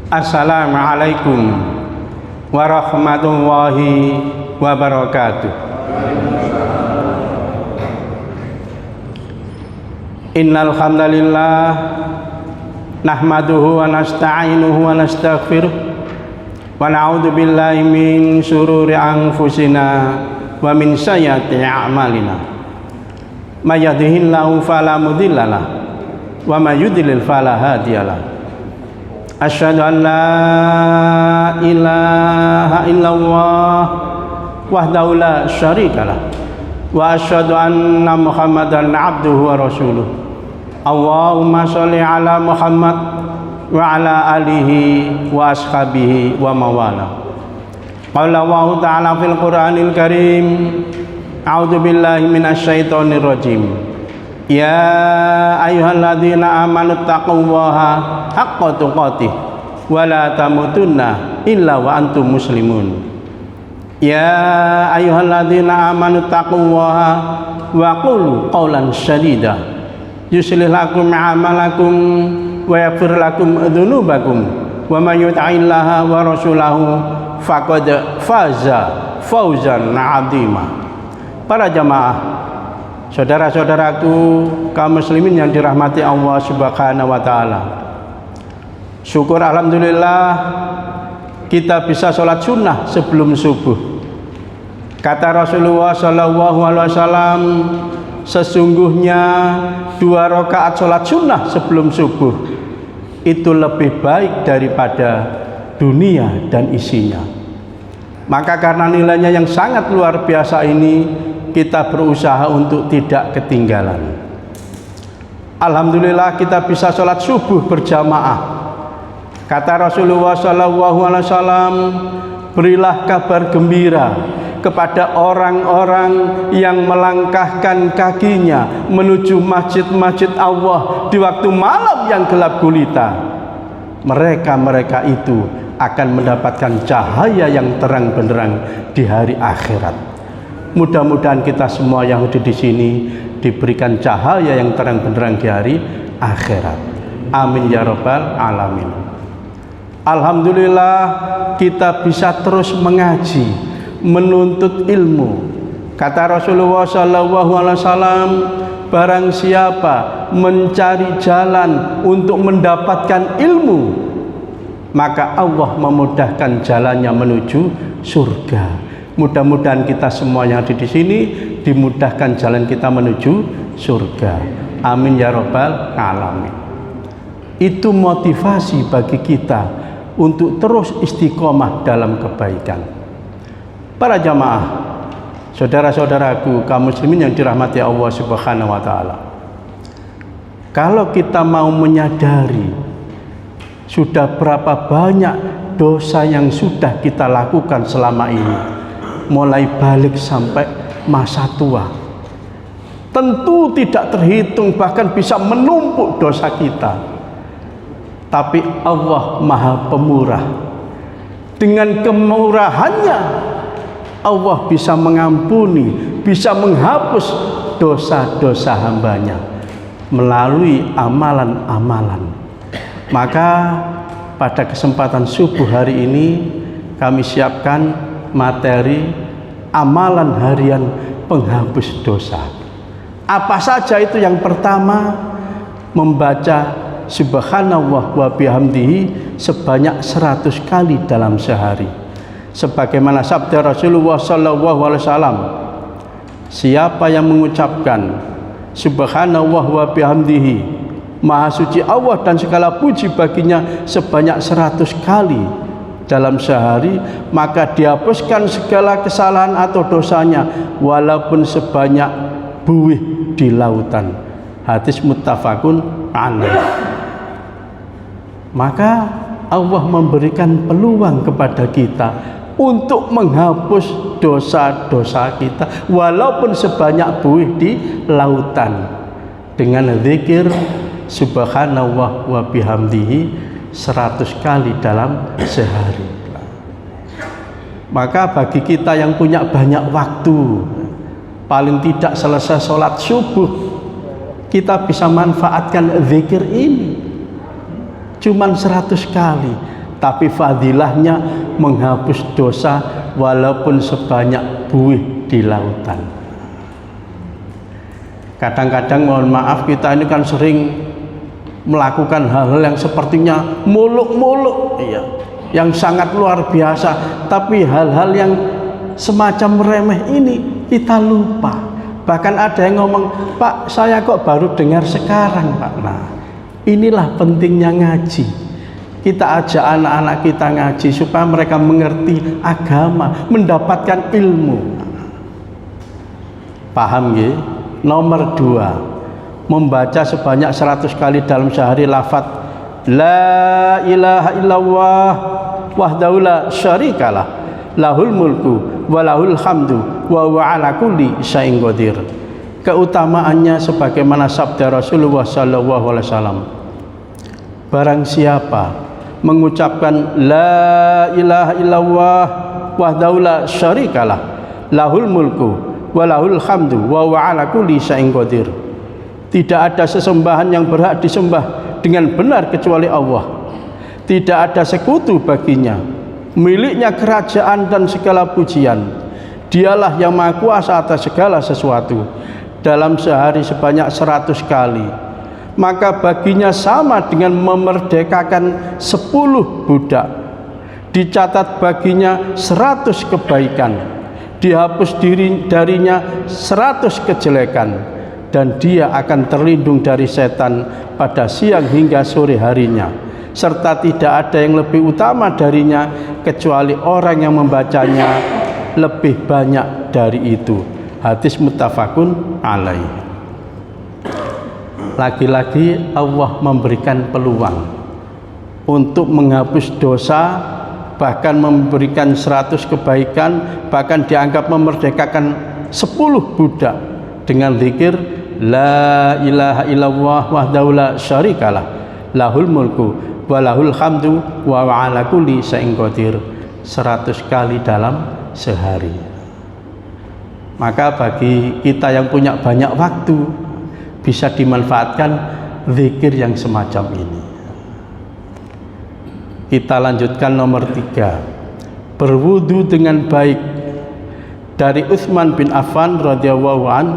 Assalamualaikum warahmatullahi wabarakatuh. Innal hamdalillah nahmaduhu wa nasta'inuhu wa nastaghfiruh wa na'udzu billahi min syururi anfusina wa min sayyiati a'malina. May yahdihillahu fala mudhillalah wa may yudlil fala hadiyalah. Asyhadu an la ilaha illallah wahdahu la syarikalah wa asyhadu anna Muhammadan abduhu wa rasuluh. Allahumma sholli ala Muhammad wa ala alihi wa ashabihi wa mawala. Qala Allah ta'ala fil Qur'anil Karim, a'udzu billahi minasyaitonir rajim. Ya ayyuhalladzina amanu taqullaha haqqa tuqatih wa la tamutunna illa wa antum muslimun. Ya ayyuhalladzina amanu taqullaha wa qulu qawlan sadida yuslih lakum a'malakum wa yaghfir lakum dzunubakum wa may yuti'illaha wa rasulahu faqad faza fawzan 'azima. Para jamaah, saudara-saudaraku kaum muslimin yang dirahmati Allah Subhanahu wa taala. Syukur alhamdulillah kita bisa sholat sunnah sebelum subuh. Kata Rasulullah sallallahu alaihi wasallam, sesungguhnya 2 rakaat sholat sunnah sebelum subuh itu lebih baik daripada dunia dan isinya. Maka karena nilainya yang sangat luar biasa ini, kita berusaha untuk tidak ketinggalan. Alhamdulillah kita bisa sholat subuh berjamaah. Kata Rasulullah SAW, berilah kabar gembira kepada orang-orang yang melangkahkan kakinya menuju masjid-masjid Allah di waktu malam yang gelap gulita. Mereka itu akan mendapatkan cahaya yang terang benderang di hari akhirat. Mudah-mudahan kita semua yang ada di sini diberikan cahaya yang terang benderang di hari akhirat. Amin ya rabbal alamin. Alhamdulillah kita bisa terus mengaji, menuntut ilmu. Kata Rasulullah SAW, barang siapa mencari jalan untuk mendapatkan ilmu, maka Allah memudahkan jalannya menuju surga. Mudah-mudahan kita semua yang ada di sini dimudahkan jalan kita menuju surga. Amin ya rabbal alamin. Itu motivasi bagi kita untuk terus istiqomah dalam kebaikan. Para jamaah, saudara-saudaraku kaum muslimin yang dirahmati Allah Subhanahu wa taala. Kalau kita mau menyadari sudah berapa banyak dosa yang sudah kita lakukan selama ini, mulai balik sampai masa tua, tentu tidak terhitung, bahkan bisa menumpuk dosa kita. Tapi Allah Maha Pemurah. Dengan kemurahannya Allah bisa mengampuni, bisa menghapus dosa-dosa hambanya melalui amalan-amalan. Maka pada kesempatan subuh hari ini kami siapkan materi amalan harian penghapus dosa. Apa saja itu? Yang pertama, membaca subhanallah wa bihamdihi sebanyak 100 kali dalam sehari. Sebagaimana sabda Rasulullah SAW, siapa yang mengucapkan subhanallah wa bihamdihi, maha suci Allah dan segala puji baginya, sebanyak 100 kali dalam sehari, maka dihapuskan segala kesalahan atau dosanya walaupun sebanyak buih di lautan. Hadis muttafaqun alaih. Maka Allah memberikan peluang kepada kita untuk menghapus dosa-dosa kita walaupun sebanyak buih di lautan dengan zikir subhanallah wa bihamdihi 100 kali dalam sehari. Maka bagi kita yang punya banyak waktu, paling tidak selesai sholat subuh, kita bisa manfaatkan zikir ini cuman 100 kali. tapi fadilahnya menghapus dosa walaupun sebanyak buih di lautan. Kadang-kadang mohon maaf kita ini kan sering melakukan hal-hal yang sepertinya muluk-muluk, iya, yang sangat luar biasa, tapi hal-hal yang semacam remeh ini kita lupa. Bahkan ada yang ngomong, "Pak, saya kok baru dengar sekarang, Pak." Nah, inilah pentingnya ngaji. Kita ajak anak-anak kita ngaji supaya mereka mengerti agama, mendapatkan ilmu. Paham ya? Nomor 2, membaca sebanyak 100 kali dalam sehari lafaz la ilaha illallah wahdahu la syarikalah lahul mulku wa lahul hamdu wa huwa ala kulli syai'in qadir. Keutamaannya sebagaimana sabda Rasulullah sallallahu alaihi wasallam, barang siapa mengucapkan la ilaha illallah wahdahu la syarikalah lahul mulku wa lahul hamdu wa huwa ala kulli syai'in qadir, tidak ada sesembahan yang berhak disembah dengan benar kecuali Allah, tidak ada sekutu baginya, miliknya kerajaan dan segala pujian, dialah yang maha kuasa atas segala sesuatu. Dalam sehari sebanyak 100 kali, maka baginya sama dengan memerdekakan 10 budak. Dicatat baginya 100 kebaikan, dihapus darinya 100 kejelekan, dan dia akan terlindung dari setan pada siang hingga sore harinya, serta tidak ada yang lebih utama darinya kecuali orang yang membacanya lebih banyak dari itu. Hadis muttafaqun alaih. Lagi-lagi Allah memberikan peluang untuk menghapus dosa, bahkan memberikan 100 kebaikan, bahkan dianggap memerdekakan 10 budak dengan zikir la ilaha illallah wahdahu la syarikalah lahul mulku wa lahul hamdu wa ala kulli syai'in qadir 100 kali dalam sehari. Maka bagi kita yang punya banyak waktu, bisa dimanfaatkan zikir yang semacam ini. Kita lanjutkan nomor 3, berwudu dengan baik. Dari Utsman bin Affan radhiyallahu an,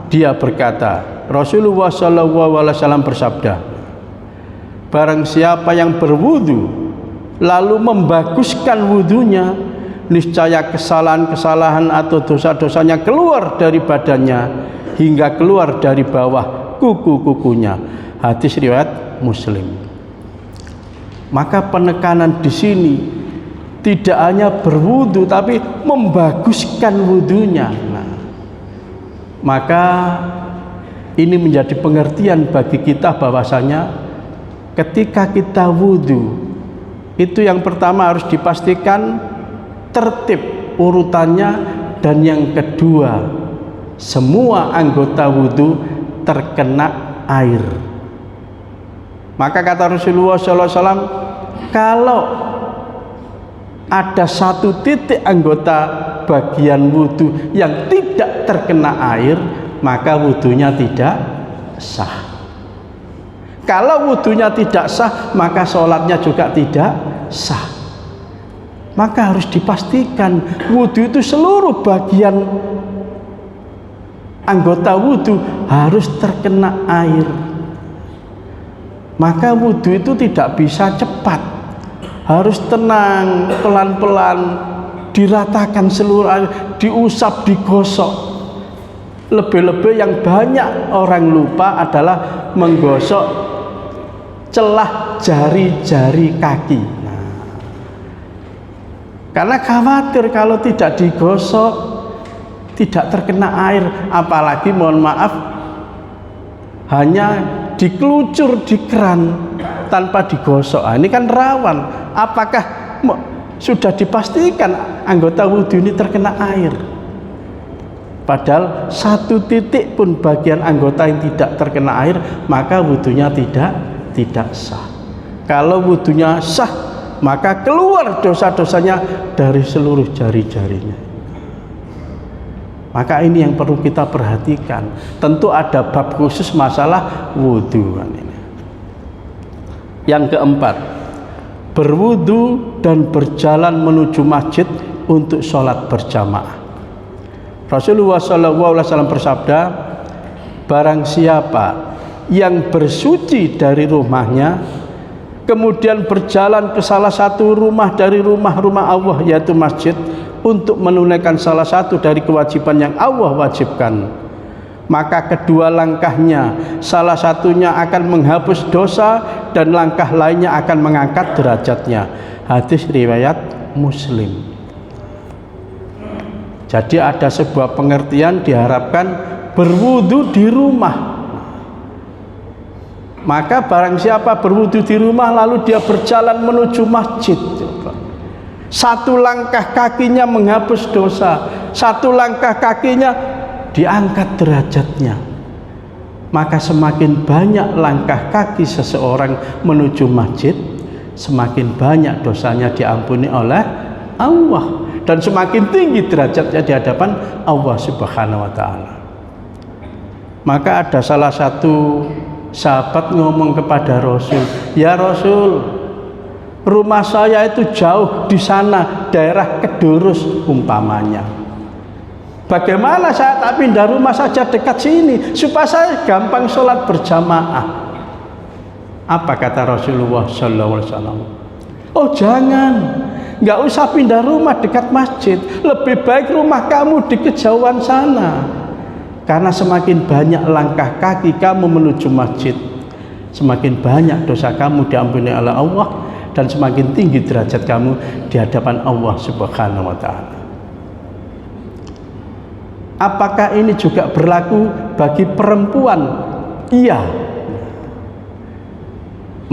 dia berkata, Rasulullah sallallahu alaihi wasallam bersabda, barang siapa yang berwudu lalu membaguskan wudunya, niscaya kesalahan-kesalahan atau dosa-dosanya keluar dari badannya hingga keluar dari bawah kuku-kukunya. Hadis riwayat Muslim. Maka penekanan di sini tidak hanya berwudu tapi membaguskan wudunya. Nah, maka ini menjadi pengertian bagi kita bahwasanya ketika kita wudu itu yang pertama harus dipastikan tertib urutannya, dan yang kedua semua anggota wudu terkena air. Maka kata Rasulullah SAW, kalau ada satu titik anggota bagian wudu yang tidak terkena air, maka wudunya tidak sah. Kalau wudunya tidak sah, maka sholatnya juga tidak sah. Maka harus dipastikan wudu itu seluruh bagian anggota wudu harus terkena air. Maka wudu itu tidak bisa cepat, harus tenang, pelan-pelan, diratakan seluruh air, diusap, digosok. Lebih-lebih yang banyak orang lupa adalah menggosok celah jari-jari kaki. Karena khawatir kalau tidak digosok tidak terkena air, apalagi mohon maaf hanya dikelucur di keran tanpa digosok. Nah, ini kan rawan. Apakah sudah dipastikan anggota wudhu ini terkena air? Padahal satu titik pun bagian anggota yang tidak terkena air, maka wudhunya tidak sah. Kalau wudhunya sah, maka keluar dosa-dosanya dari seluruh jari-jarinya. Maka ini yang perlu kita perhatikan. Tentu ada bab khusus masalah wudhu. Yang keempat, berwudu dan berjalan menuju masjid untuk sholat berjamaah. Rasulullah SAW bersabda, barang siapa yang bersuci dari rumahnya kemudian berjalan ke salah satu rumah dari rumah-rumah Allah, yaitu masjid, untuk menunaikan salah satu dari kewajiban yang Allah wajibkan, maka kedua langkahnya salah satunya akan menghapus dosa dan langkah lainnya akan mengangkat derajatnya. Hadis riwayat Muslim. Jadi ada sebuah pengertian diharapkan berwudu di rumah. Maka barang siapa berwudu di rumah lalu dia berjalan menuju masjid, satu langkah kakinya menghapus dosa, satu langkah kakinya diangkat derajatnya. Maka semakin banyak langkah kaki seseorang menuju masjid, semakin banyak dosanya diampuni oleh Allah, dan semakin tinggi derajatnya di hadapan Allah Subhanahu wa taala. Maka ada salah satu sahabat ngomong kepada Rasul, "Ya Rasul, rumah saya itu jauh di sana, daerah Kedurus umpamanya. Bagaimana saya tak pindah rumah saja dekat sini supaya saya gampang sholat berjamaah?" Apa kata Rasulullah SAW? "Oh jangan, nggak usah pindah rumah dekat masjid, lebih baik rumah kamu di kejauhan sana. Karena semakin banyak langkah kaki kamu menuju masjid, semakin banyak dosa kamu diampuni oleh Allah, dan semakin tinggi derajat kamu di hadapan Allah Subhanahu wa taala." Apakah ini juga berlaku bagi perempuan? Iya.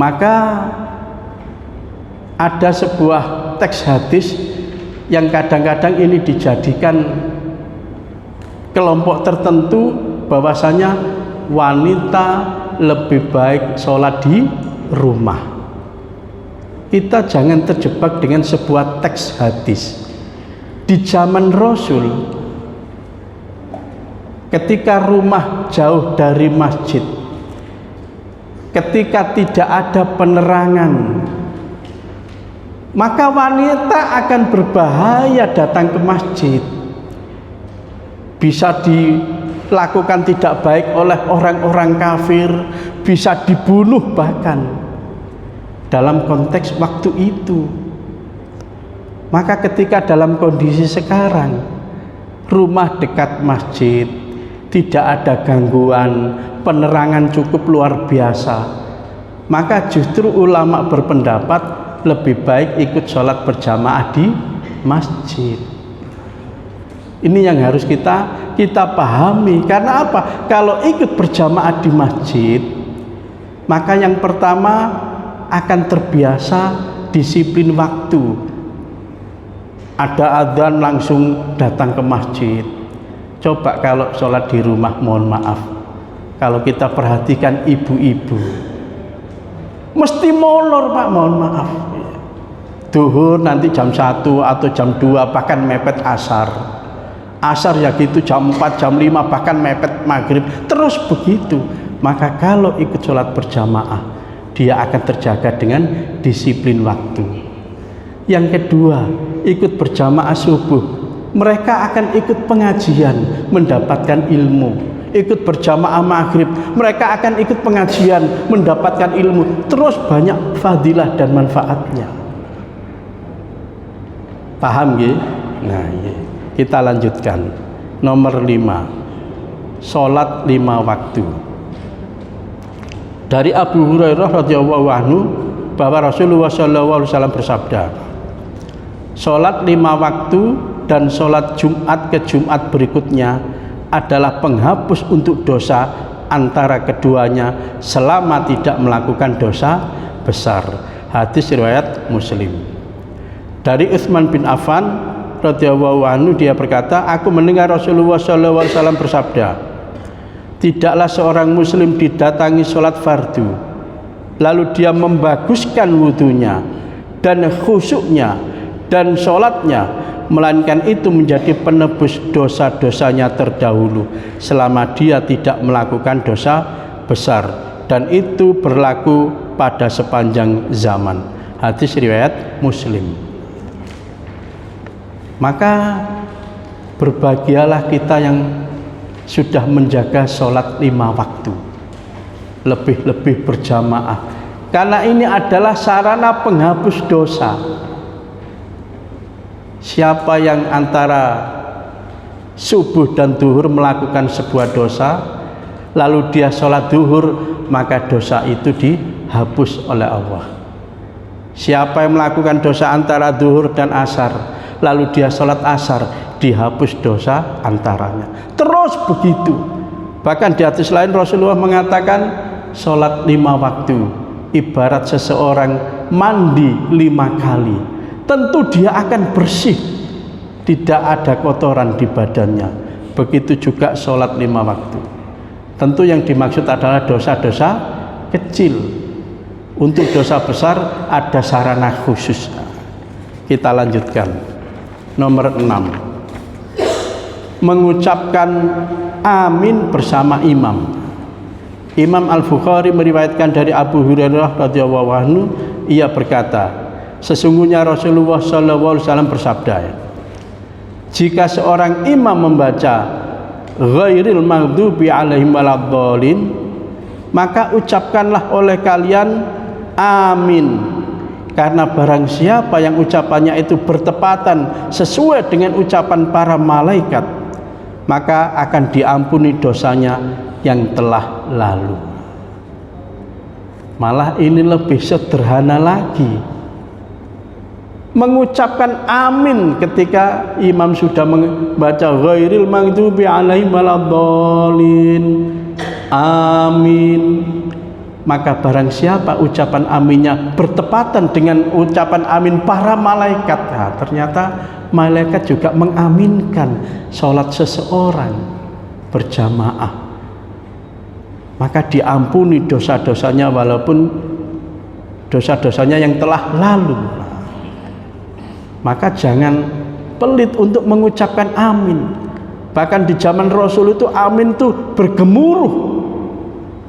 Maka ada sebuah teks hadis yang kadang-kadang ini dijadikan kelompok tertentu, bahwasanya wanita lebih baik sholat di rumah. Kita jangan terjebak dengan sebuah teks hadis. Di zaman Rasul, ketika rumah jauh dari masjid, ketika tidak ada penerangan, maka wanita akan berbahaya datang ke masjid. Bisa dilakukan tidak baik oleh orang-orang kafir, bisa dibunuh bahkan dalam konteks waktu itu. Maka ketika dalam kondisi sekarang, rumah dekat masjid, tidak ada gangguan, penerangan cukup luar biasa, maka justru ulama berpendapat lebih baik ikut sholat berjamaah di masjid. Ini yang harus kita pahami. Karena apa? Kalau ikut berjamaah di masjid, maka yang pertama akan terbiasa disiplin waktu. Ada adzan langsung datang ke masjid. Coba kalau sholat di rumah, mohon maaf, kalau kita perhatikan ibu-ibu, mesti molor Pak, mohon maaf. Duhur nanti jam 1 atau jam 2, bahkan mepet asar. Asar ya gitu jam 4, jam 5, bahkan mepet maghrib, terus begitu. Maka kalau ikut sholat berjamaah, dia akan terjaga dengan disiplin waktu. Yang kedua, ikut berjamaah subuh, mereka akan ikut pengajian, mendapatkan ilmu. Ikut berjamaah maghrib, mereka akan ikut pengajian, mendapatkan ilmu. Terus banyak fadilah dan manfaatnya. Paham ya? Nah, ya. Kita lanjutkan. Nomor 5, sholat 5 waktu. Dari Abu Hurairah radhiyallahu anhu bahwa Rasulullah SAW bersabda, sholat 5 waktu dan sholat Jumat ke Jumat berikutnya adalah penghapus untuk dosa antara keduanya selama tidak melakukan dosa besar. Hadis riwayat Muslim. Dari Utsman bin Affan radhiyallahu anhu, dia berkata, aku mendengar Rasulullah SAW bersabda, tidaklah seorang muslim didatangi sholat fardu lalu dia membaguskan wudunya dan khusyuknya dan sholatnya, melainkan itu menjadi penebus dosa-dosanya terdahulu selama dia tidak melakukan dosa besar, dan itu berlaku pada sepanjang zaman. Hadis riwayat Muslim. Maka berbahagialah kita yang sudah menjaga sholat 5 waktu, lebih-lebih berjamaah, karena ini adalah sarana penghapus dosa. Siapa yang antara subuh dan duhur melakukan sebuah dosa, lalu dia sholat duhur, maka dosa itu dihapus oleh Allah. Siapa yang melakukan dosa antara duhur dan asar, lalu dia sholat asar, dihapus dosa antaranya. Terus begitu. Bahkan di hadis lain Rasulullah mengatakan sholat 5 waktu ibarat seseorang mandi 5 kali. Tentu dia akan bersih, tidak ada kotoran di badannya. Begitu juga sholat 5 waktu. Tentu yang dimaksud adalah dosa-dosa kecil. Untuk dosa besar ada sarana khusus. Kita lanjutkan. Nomor 6, mengucapkan amin bersama imam. Imam Al-Bukhari meriwayatkan dari Abu Hurairah radhiyallahu anhu, ia berkata, sesungguhnya Rasulullah SAW bersabda, jika seorang imam membaca ghairil maghdubi alaihim waladdallin, maka ucapkanlah oleh kalian amin, karena barang siapa yang ucapannya itu bertepatan sesuai dengan ucapan para malaikat, maka akan diampuni dosanya yang telah lalu. Malah ini lebih sederhana lagi, mengucapkan amin ketika imam sudah membaca ghairil maghdubi alaihim waladdallin, amin, maka barang siapa ucapan aminnya bertepatan dengan ucapan amin para malaikat, nah, ternyata malaikat juga mengaminkan sholat seseorang berjamaah, maka diampuni dosa-dosanya walaupun dosa-dosanya yang telah lalu. Maka jangan pelit untuk mengucapkan amin. Bahkan di zaman Rasul itu amin itu bergemuruh,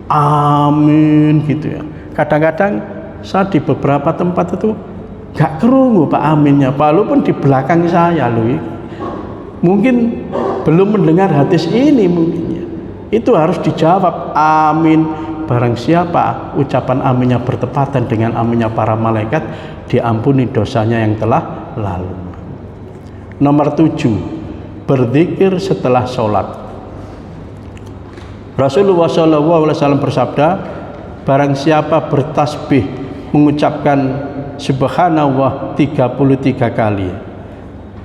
amin gitu ya. Kadang-kadang saya di beberapa tempat itu gak kerungu Pak aminnya, walaupun di belakang saya loh, mungkin belum mendengar hadis ini, mungkin ya. Itu harus dijawab amin. Barang siapa ucapan aminnya bertepatan dengan aminnya para malaikat, diampuni dosanya yang telah lalu. Nomor 7, berzikir setelah sholat. Rasulullah SAW bersabda, barang siapa bertasbih mengucapkan subhanallah 33 kali,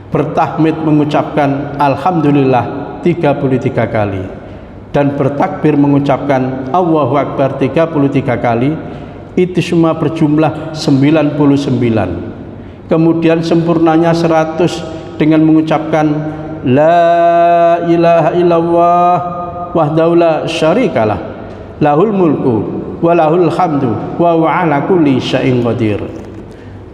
bertahmid mengucapkan alhamdulillah 33 kali, dan bertakbir mengucapkan Allahu Akbar 33 kali, itu semua berjumlah 99. Kemudian sempurnanya 100 dengan mengucapkan la ilaha illallah wahdahu la syarikalah, lahul mulku wa lahul hamdu wa huwa ala kulli syai'in qadir.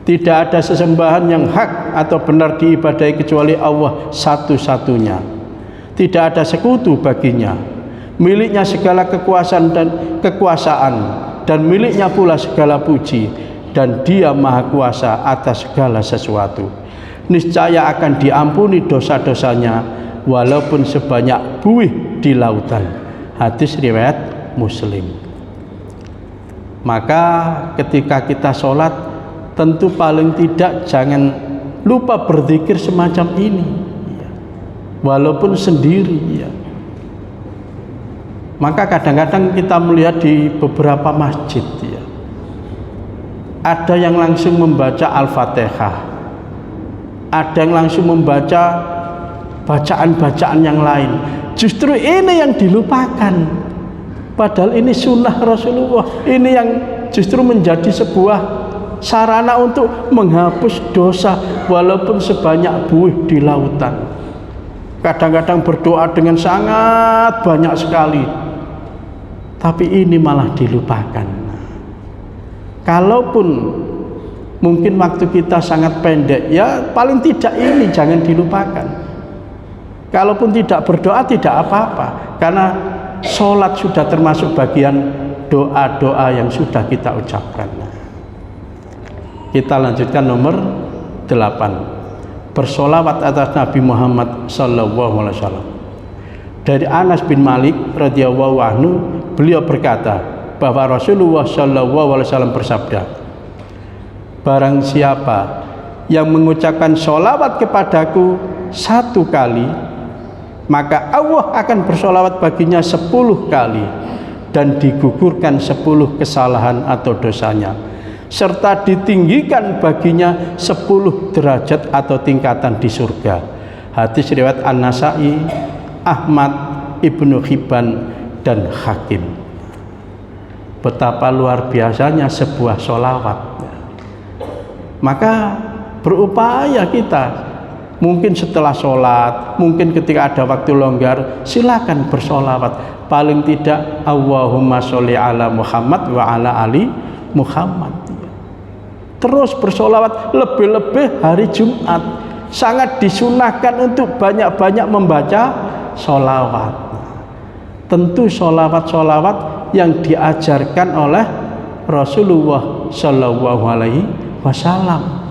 Tidak ada sesembahan yang hak atau benar diibadahi kecuali Allah satu-satunya. Tidak ada sekutu baginya. Miliknya segala kekuasaan dan miliknya pula segala puji, dan Dia Maha Kuasa atas segala sesuatu. Niscaya akan diampuni dosa-dosanya walaupun sebanyak buih di lautan. Hadis riwayat Muslim. Maka ketika kita sholat, tentu paling tidak jangan lupa berzikir semacam ini, walaupun sendiri ya. Maka kadang-kadang kita melihat di beberapa masjid ya, ada yang langsung membaca Al-Fatihah, ada yang langsung membaca bacaan-bacaan yang lain. Justru ini yang dilupakan, padahal ini sunnah Rasulullah. Ini yang justru menjadi sebuah sarana untuk menghapus dosa walaupun sebanyak buih di lautan. Kadang-kadang berdoa dengan sangat banyak sekali, tapi ini malah dilupakan. Kalaupun mungkin waktu kita sangat pendek, ya paling tidak ini jangan dilupakan. Kalaupun tidak berdoa tidak apa-apa, karena sholat sudah termasuk bagian doa-doa yang sudah kita ucapkan. Kita lanjutkan nomor 8. Bersolawat atas Nabi Muhammad sallallahu alaihi wasallam. Dari Anas bin Malik radhiyallahu anhu, beliau berkata bahwa Rasulullah sallallahu alaihi wasallam bersabda, barang siapa yang mengucapkan sholawat kepadaku 1 kali, maka Allah akan bersolawat baginya 10 kali dan digugurkan 10 kesalahan atau dosanya, serta ditinggikan baginya 10 derajat atau tingkatan di surga. Hadis riwayat An-Nasai, Ahmad, Ibnu Hibban, dan Hakim. Betapa luar biasanya sebuah sholawat. Maka berupaya kita, mungkin setelah sholat, mungkin ketika ada waktu longgar, silakan bersolawat. Paling tidak Allahumma sholli ala Muhammad wa ala ali Muhammad. Terus bersolawat, lebih-lebih hari Jumat. Sangat disunahkan untuk banyak-banyak membaca solawat. Tentu solawat-solawat yang diajarkan oleh Rasulullah Shallallahu Alaihi Wasallam.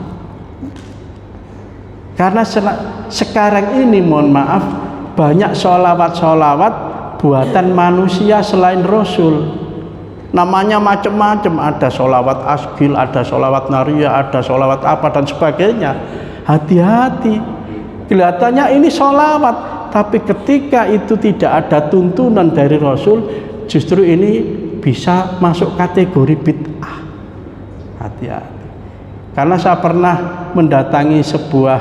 Karena sekarang ini, mohon maaf, banyak solawat-solawat buatan manusia selain Rasul. Namanya macam-macam, ada solawat asgil, ada solawat naria, ada solawat apa dan sebagainya. Hati-hati, kelihatannya ini solawat, tapi ketika itu tidak ada tuntunan dari Rasul, justru ini bisa masuk kategori bid'ah. Hati-hati. Karena saya pernah mendatangi sebuah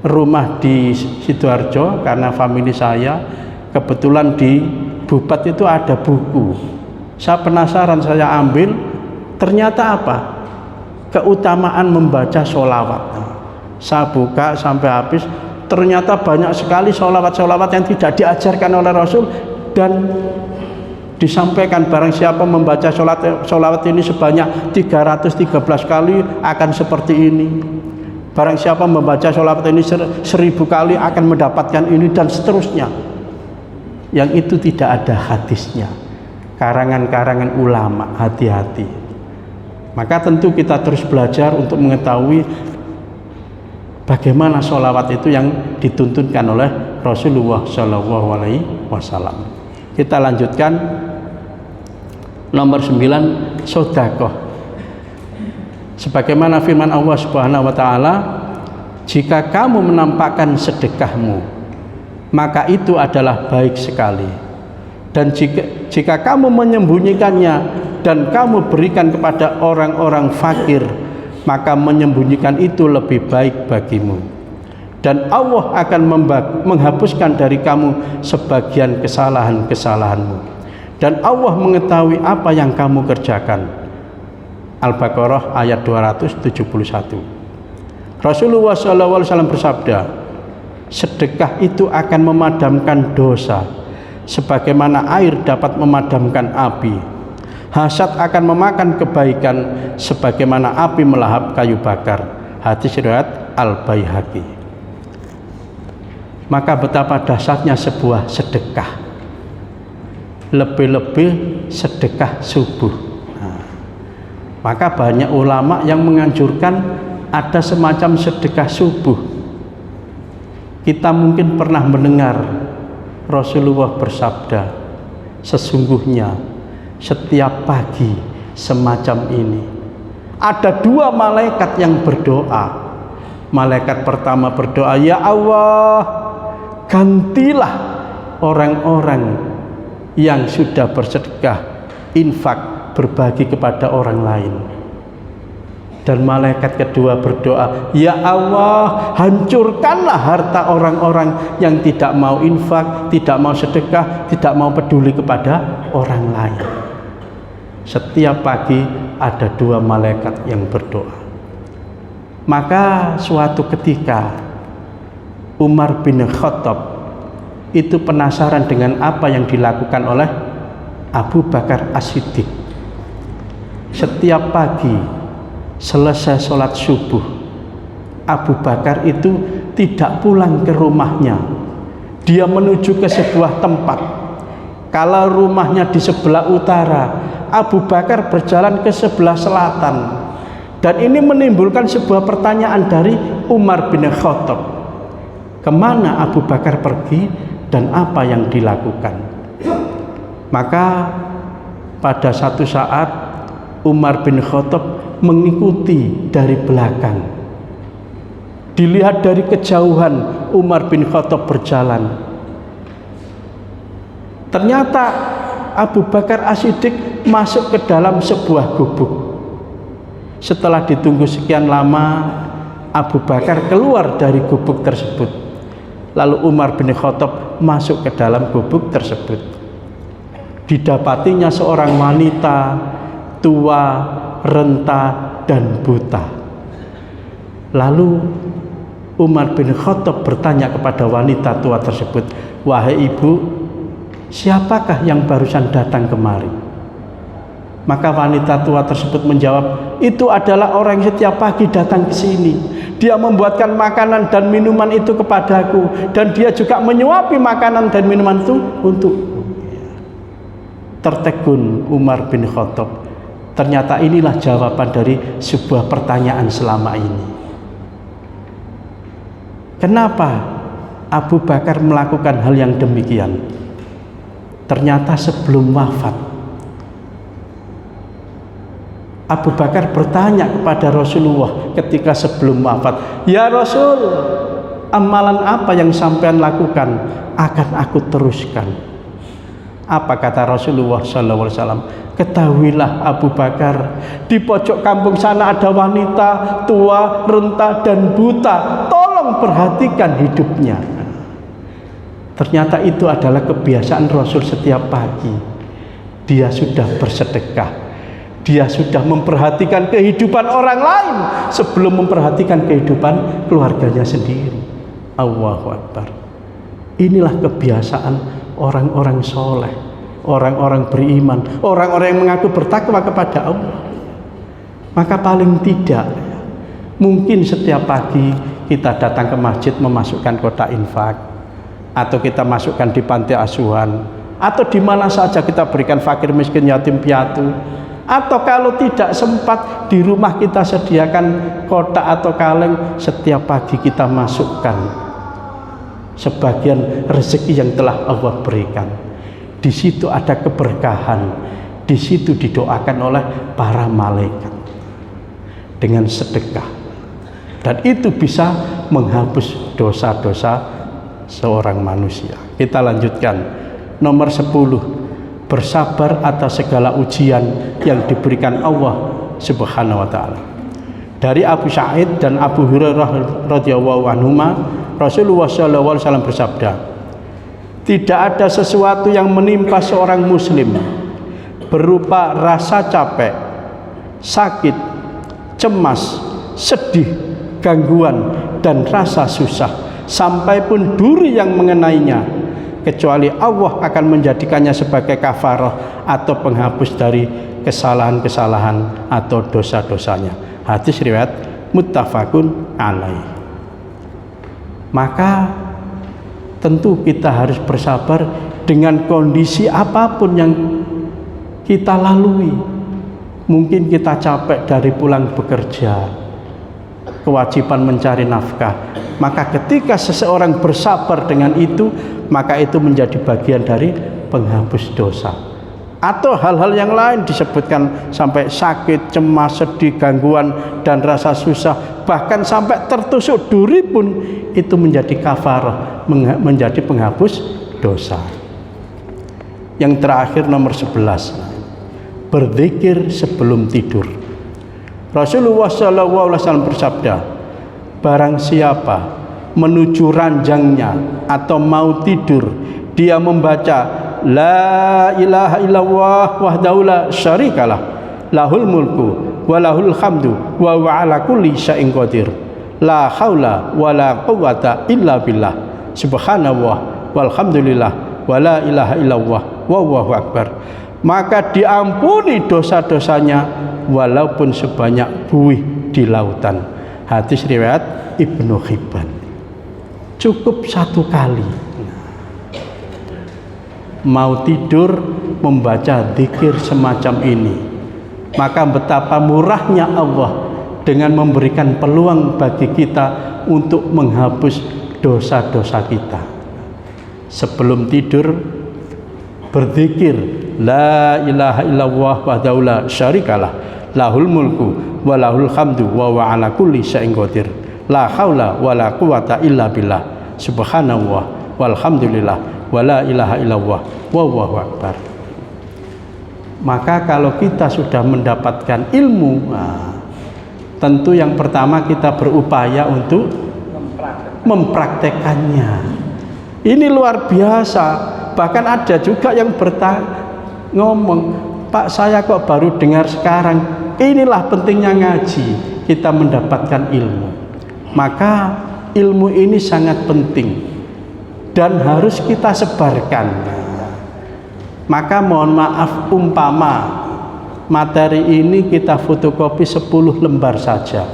rumah di Sidoarjo, karena famili saya kebetulan di Bupat itu ada buku. Saya penasaran, saya ambil, ternyata apa? Keutamaan membaca sholawat. Saya buka sampai habis, ternyata banyak sekali sholawat-sholawat yang tidak diajarkan oleh Rasul, dan disampaikan barang siapa membaca sholawat ini sebanyak 313 kali akan seperti ini. Barang siapa membaca sholawat ini 1000 kali akan mendapatkan ini, dan seterusnya. Yang itu tidak ada hadisnya, karangan-karangan ulama. Hati-hati. Maka tentu kita terus belajar untuk mengetahui bagaimana sholawat itu yang dituntunkan oleh Rasulullah Shallallahu Alaihi Wasallam. Kita lanjutkan nomor 9, sedekah. Sebagaimana firman Allah Subhanahu wa taala, jika kamu menampakkan sedekahmu, maka itu adalah baik sekali. Dan jika kamu menyembunyikannya dan kamu berikan kepada orang-orang fakir, maka menyembunyikan itu lebih baik bagimu. Dan Allah akan menghapuskan dari kamu sebagian kesalahan-kesalahanmu. Dan Allah mengetahui apa yang kamu kerjakan. Al-Baqarah ayat 271. Rasulullah SAW bersabda, sedekah itu akan memadamkan dosa, sebagaimana air dapat memadamkan api. Hasad akan memakan kebaikan, sebagaimana api melahap kayu bakar. Hadis riwayat Al-Baihaqi. Maka betapa dahsyatnya sebuah sedekah, lebih-lebih sedekah subuh. Maka banyak ulama yang menganjurkan ada semacam sedekah subuh. Kita mungkin pernah mendengar Rasulullah bersabda, sesungguhnya setiap pagi semacam ini ada 2 malaikat yang berdoa. Malaikat pertama berdoa, ya Allah, gantilah orang-orang yang sudah bersedekah, infak, berbagi kepada orang lain. Dan malaikat kedua berdoa, ya Allah, hancurkanlah harta orang-orang yang tidak mau infak, tidak mau sedekah, tidak mau peduli kepada orang lain. Setiap pagi ada 2 malaikat yang berdoa. Maka suatu ketika Umar bin Khattab itu penasaran dengan apa yang dilakukan oleh Abu Bakar As-Siddiq. Setiap pagi selesai sholat subuh, Abu Bakar itu tidak pulang ke rumahnya. Dia menuju ke sebuah tempat. Kalau rumahnya di sebelah utara, Abu Bakar berjalan ke sebelah selatan. Dan ini menimbulkan sebuah pertanyaan dari Umar bin Khattab. Kemana Abu Bakar pergi dan apa yang dilakukan? Maka pada satu saat Umar bin Khattab mengikuti dari belakang. Dilihat dari kejauhan Umar bin Khattab berjalan. Ternyata Abu Bakar As-Siddiq masuk ke dalam sebuah gubuk. Setelah ditunggu sekian lama, Abu Bakar keluar dari gubuk tersebut. Lalu Umar bin Khattab masuk ke dalam gubuk tersebut. Didapatinya seorang wanita tua, renta, dan buta. Lalu Umar bin Khattab bertanya kepada wanita tua tersebut, "Wahai ibu, siapakah yang barusan datang kemari?" Maka wanita tua tersebut menjawab, "Itu adalah orang yang setiap pagi datang ke sini. Dia membuatkan makanan dan minuman itu kepadaku, dan dia juga menyuapi makanan dan minuman itu untukku." Tertegun Umar bin Khattab. Ternyata inilah jawaban dari sebuah pertanyaan selama ini. Kenapa Abu Bakar melakukan hal yang demikian? Ternyata sebelum wafat, Abu Bakar bertanya kepada Rasulullah ketika sebelum wafat, "Ya Rasul, amalan apa yang sampean lakukan akan aku teruskan?" Apa kata Rasulullah SAW? "Ketahuilah Abu Bakar, di pojok kampung sana ada wanita tua, renta, dan buta. Tolong perhatikan hidupnya." Ternyata itu adalah kebiasaan Rasul setiap pagi. Dia sudah bersedekah. Dia sudah memperhatikan kehidupan orang lain sebelum memperhatikan kehidupan keluarganya sendiri. Allahu Akbar. Inilah kebiasaan orang-orang soleh, orang-orang beriman, orang-orang yang mengaku bertakwa kepada Allah. Maka paling tidak, mungkin setiap pagi kita datang ke masjid memasukkan kotak infak, atau kita masukkan di panti asuhan, atau di mana saja kita berikan fakir miskin yatim piatu. Atau kalau tidak sempat, di rumah kita sediakan kotak atau kaleng, setiap pagi kita masukkan sebagian rezeki yang telah Allah berikan. Di situ ada keberkahan, di situ didoakan oleh para malaikat dengan sedekah, dan itu bisa menghapus dosa-dosa seorang manusia. Kita lanjutkan nomor 10. Bersabar atas segala ujian yang diberikan Allah Subhanahu wa taala. Dari Abu Sa'id dan Abu Hurairah radhiyallahu anhuma, Rasulullah sallallahu alaihi wasallam bersabda, "Tidak ada sesuatu yang menimpa seorang muslim berupa rasa capek, sakit, cemas, sedih, gangguan, dan rasa susah, sampai pun duri yang mengenainya, kecuali Allah akan menjadikannya sebagai kafarah atau penghapus dari kesalahan-kesalahan atau dosa-dosanya." Hadis riwayat muttafaqun alaih. Maka tentu kita harus bersabar dengan kondisi apapun yang kita lalui. Mungkin kita capek dari pulang bekerja, kewajiban mencari nafkah. Maka ketika seseorang bersabar dengan itu, maka itu menjadi bagian dari penghapus dosa. Atau hal-hal yang lain disebutkan sampai sakit, cemas, sedih, gangguan, dan rasa susah, bahkan sampai tertusuk duri pun itu menjadi kafarah, menjadi penghapus dosa. Yang terakhir nomor 11, berzikir sebelum tidur. Rasulullah SAW bersabda, "Barang siapa menuju ranjangnya atau mau tidur, dia membaca La ilaha illallah wahdahu la syarikalah, lahul mulku wa lahul hamdu wa huwa ala kulli syai'in qadir, la haula wa la quwwata illa billah, subhanallah walhamdulillah wa la ilaha illallah wallahu akbar." Maka diampuni dosa-dosanya walaupun sebanyak buih di lautan. Hadis riwayat Ibnu Hibban. Cukup satu kali mau tidur membaca zikir semacam ini, maka betapa murahnya Allah dengan memberikan peluang bagi kita untuk menghapus dosa-dosa kita. Sebelum tidur berzikir la ilaha illallah wahdahu la syarikalah lahul mulku wa lahul hamdu wa huwa ala kulli syai'in qadir la haula wa la quwata illa billah subhanallah walhamdulillah wa la ilaha illallah wallahu akbar. Maka kalau kita sudah mendapatkan ilmu, tentu yang pertama kita berupaya untuk mempraktekannya. Ini luar biasa. Bahkan ada juga yang ngomong, Pak, saya kok baru dengar sekarang. Inilah pentingnya ngaji, kita mendapatkan ilmu. Maka ilmu ini sangat penting dan harus kita sebarkan. Maka mohon maaf, umpama materi ini kita fotokopi 10 lembar saja,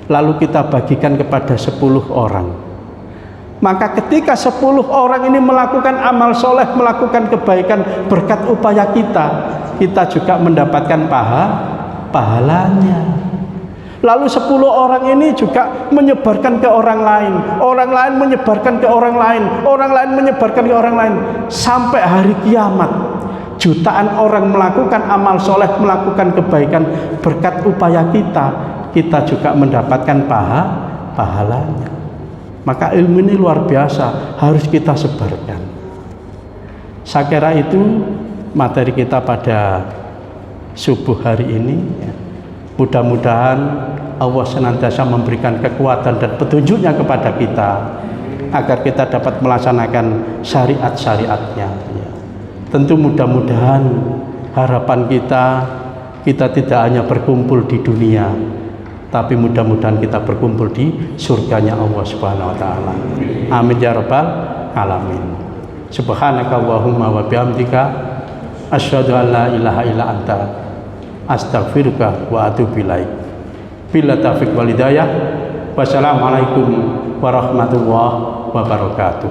lalu kita bagikan kepada 10 orang. Maka ketika 10 orang ini melakukan amal soleh, melakukan kebaikan berkat upaya kita juga mendapatkan pahalanya. Lalu 10 orang ini juga menyebarkan ke orang lain menyebarkan ke orang lain, orang lain menyebarkan ke orang lain, sampai hari kiamat jutaan orang melakukan amal soleh, melakukan kebaikan berkat upaya kita juga mendapatkan pahalanya. Maka ilmu ini luar biasa, harus kita sebarkan. Saya kira itu materi kita pada subuh hari ini. Mudah-mudahan Allah senantiasa memberikan kekuatan dan petunjuknya kepada kita agar kita dapat melaksanakan syariat-syariatnya. Tentu mudah-mudahan harapan kita tidak hanya berkumpul di dunia, tapi mudah-mudahan kita berkumpul di surganya Allah Subhanahu wa taala. Amin ya rabbal alamin. Subhanakallahumma wa bihamdika asyhadu an la ilaha illa anta astaghfiruka wa atubu ilaik. Bila taufiq wal hidayah. Wassalamualaikum warahmatullahi wabarakatuh.